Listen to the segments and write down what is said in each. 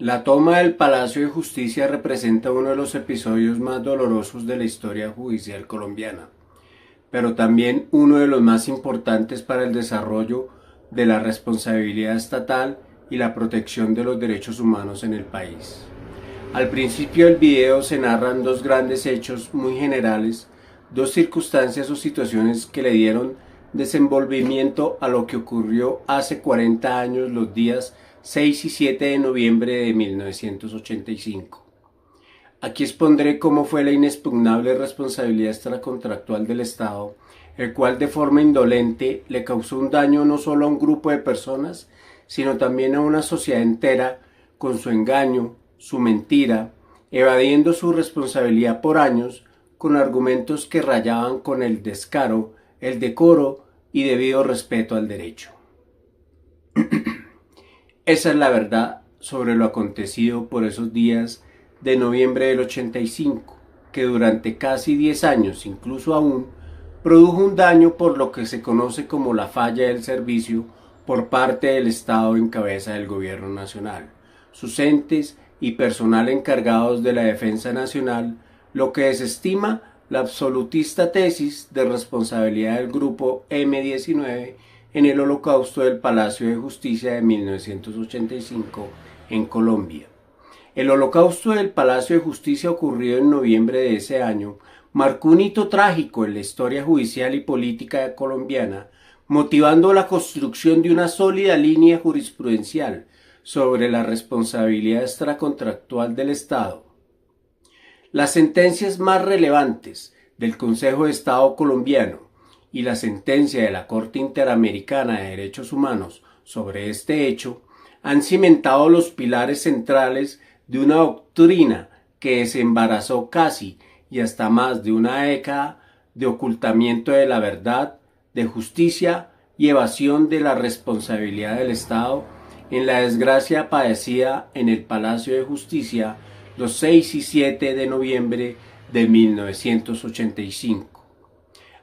La toma del Palacio de Justicia representa uno de los episodios más dolorosos de la historia judicial colombiana, pero también uno de los más importantes para el desarrollo de la responsabilidad estatal y la protección de los derechos humanos en el país. Al principio del video se narran dos grandes hechos muy generales, dos circunstancias o situaciones que le dieron desenvolvimiento a lo que ocurrió hace 40 años los días 6 y 7 de noviembre de 1985. Aquí expondré cómo fue la inexpugnable responsabilidad extracontractual del Estado, el cual de forma indolente le causó un daño no solo a un grupo de personas, sino también a una sociedad entera con su engaño, su mentira, evadiendo su responsabilidad por años con argumentos que rayaban con el descaro, el decoro y debido respeto al derecho. Esa es la verdad sobre lo acontecido por esos días de noviembre del 85, que durante casi 10 años, incluso aún, produjo un daño por lo que se conoce como la falla del servicio por parte del Estado en cabeza del Gobierno Nacional, sus entes y personal encargados de la defensa nacional, lo que desestima la absolutista tesis de responsabilidad del grupo M-19 en el Holocausto del Palacio de Justicia de 1985 en Colombia. El Holocausto del Palacio de Justicia, ocurrido en noviembre de ese año, marcó un hito trágico en la historia judicial y política colombiana, motivando la construcción de una sólida línea jurisprudencial sobre la responsabilidad extracontractual del Estado. Las sentencias más relevantes del Consejo de Estado colombiano y la sentencia de la Corte Interamericana de Derechos Humanos sobre este hecho han cimentado los pilares centrales de una doctrina que desembarazó casi y hasta más de una década de ocultamiento de la verdad, de justicia y evasión de la responsabilidad del Estado en la desgracia padecida en el Palacio de Justicia los 6 y 7 de noviembre de 1985.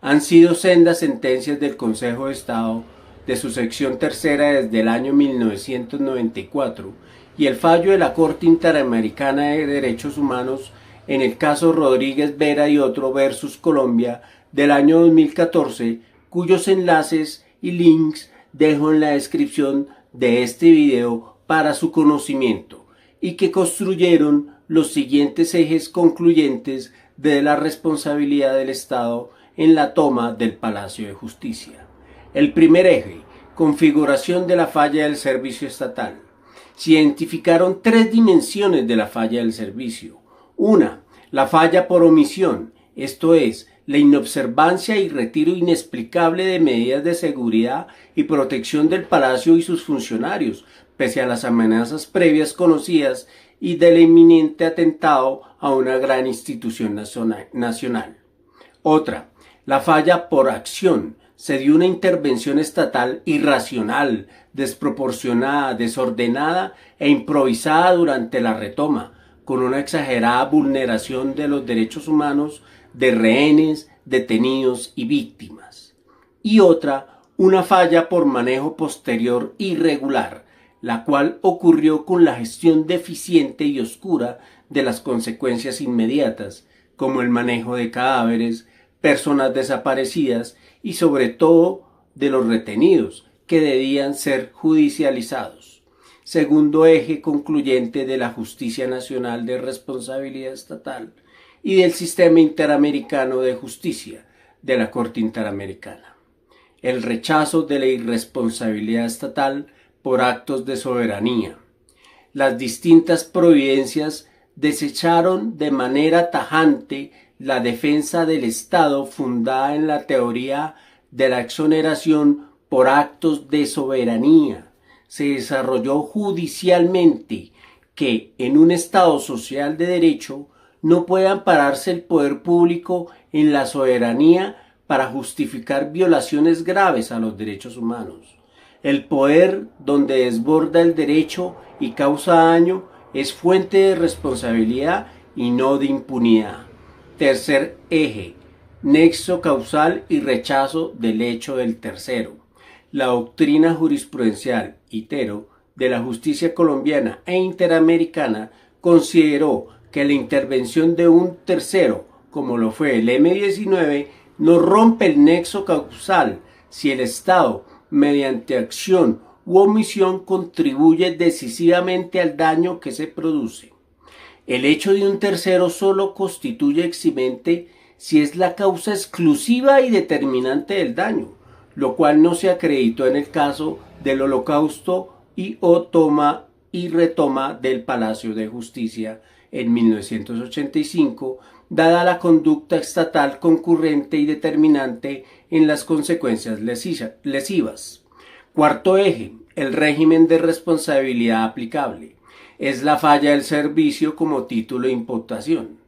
Han sido sendas sentencias del Consejo de Estado de su sección tercera desde el año 1994 y el fallo de la Corte Interamericana de Derechos Humanos en el caso Rodríguez Vera y otro versus Colombia del año 2014, cuyos enlaces y links dejo en la descripción de este video para su conocimiento, y que construyeron los siguientes ejes concluyentes de la responsabilidad del Estado en la toma del Palacio de Justicia. El primer eje, configuración de la falla del servicio estatal. Se identificaron tres dimensiones de la falla del servicio. Una, la falla por omisión, esto es, la inobservancia y retiro inexplicable de medidas de seguridad y protección del Palacio y sus funcionarios, pese a las amenazas previas conocidas y del inminente atentado a una gran institución nacional. Otra, la falla por acción. Se dio una intervención estatal irracional, desproporcionada, desordenada e improvisada durante la retoma, con una exagerada vulneración de los derechos humanos de rehenes, detenidos y víctimas. Y otra, una falla por manejo posterior irregular, la cual ocurrió con la gestión deficiente y oscura de las consecuencias inmediatas, como el manejo de cadáveres, personas desaparecidas y sobre todo de los retenidos, que debían ser judicializados. Segundo eje concluyente de la justicia nacional de responsabilidad estatal y del sistema interamericano de justicia de la Corte Interamericana. El rechazo de la irresponsabilidad estatal por actos de soberanía. Las distintas providencias desecharon de manera tajante la defensa del Estado fundada en la teoría de la exoneración por actos de soberanía. Se desarrolló judicialmente que en un Estado social de derecho no puede ampararse el poder público en la soberanía para justificar violaciones graves a los derechos humanos. El poder donde desborda el derecho y causa daño es fuente de responsabilidad y no de impunidad. Tercer eje, nexo causal y rechazo del hecho del tercero. La doctrina jurisprudencial, itero, de la justicia colombiana e interamericana consideró que la intervención de un tercero, como lo fue el M-19, no rompe el nexo causal si el Estado, mediante acción u omisión, contribuye decisivamente al daño que se produce. El hecho de un tercero solo constituye eximente si es la causa exclusiva y determinante del daño, lo cual no se acreditó en el caso del Holocausto y o toma y retoma del Palacio de Justicia en 1985, dada la conducta estatal concurrente y determinante en las consecuencias lesivas. Cuarto eje, el régimen de responsabilidad aplicable. Es la falla del servicio como título de imputación.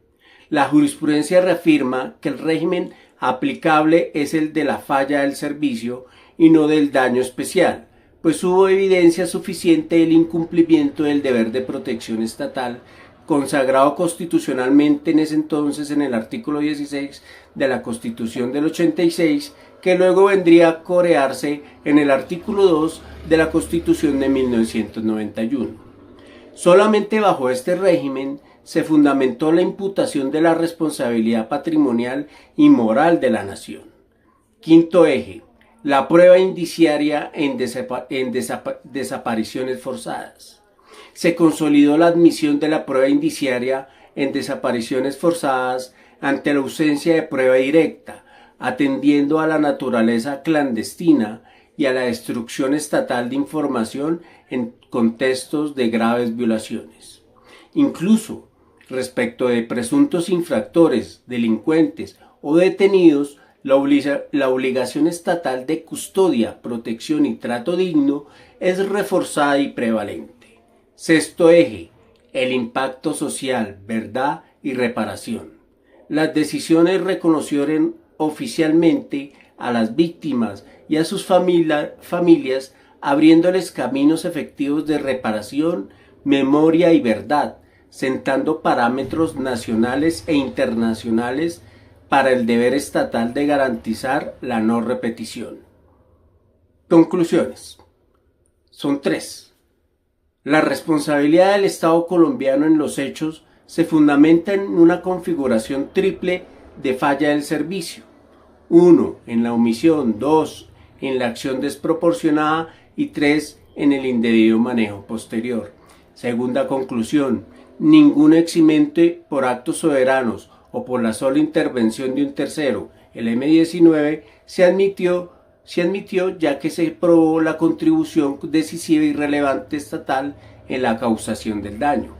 La jurisprudencia reafirma que el régimen aplicable es el de la falla del servicio y no del daño especial, pues hubo evidencia suficiente del incumplimiento del deber de protección estatal consagrado constitucionalmente en ese entonces en el artículo 16 de la Constitución del 86, que luego vendría a corearse en el artículo 2 de la Constitución de 1991. Solamente bajo este régimen se fundamentó la imputación de la responsabilidad patrimonial y moral de la nación. Quinto eje, la prueba indiciaria en desapariciones forzadas. Se consolidó la admisión de la prueba indiciaria en desapariciones forzadas ante la ausencia de prueba directa, atendiendo a la naturaleza clandestina y a la destrucción estatal de información en contextos de graves violaciones. Incluso, respecto de presuntos infractores, delincuentes o detenidos, la obligación estatal de custodia, protección y trato digno es reforzada y prevalente. Sexto eje, el impacto social, verdad y reparación. Las decisiones reconocieron oficialmente a las víctimas y a sus familias, abriéndoles caminos efectivos de reparación, memoria y verdad, sentando parámetros nacionales e internacionales para el deber estatal de garantizar la no repetición. Conclusiones. Son tres. La responsabilidad del Estado colombiano en los hechos se fundamenta en una configuración triple de falla del servicio. 1. En la omisión, 2. En la acción desproporcionada y 3. En el indebido manejo posterior. Segunda conclusión, ningún eximente por actos soberanos o por la sola intervención de un tercero, el M-19, se admitió ya que se probó la contribución decisiva y relevante estatal en la causación del daño.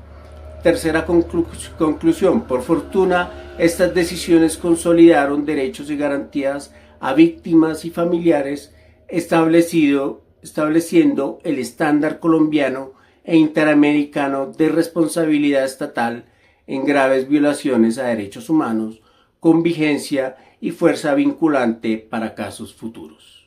Tercera conclusión, por fortuna, estas decisiones consolidaron derechos y garantías a víctimas y familiares, estableciendo el estándar colombiano e interamericano de responsabilidad estatal en graves violaciones a derechos humanos, con vigencia y fuerza vinculante para casos futuros.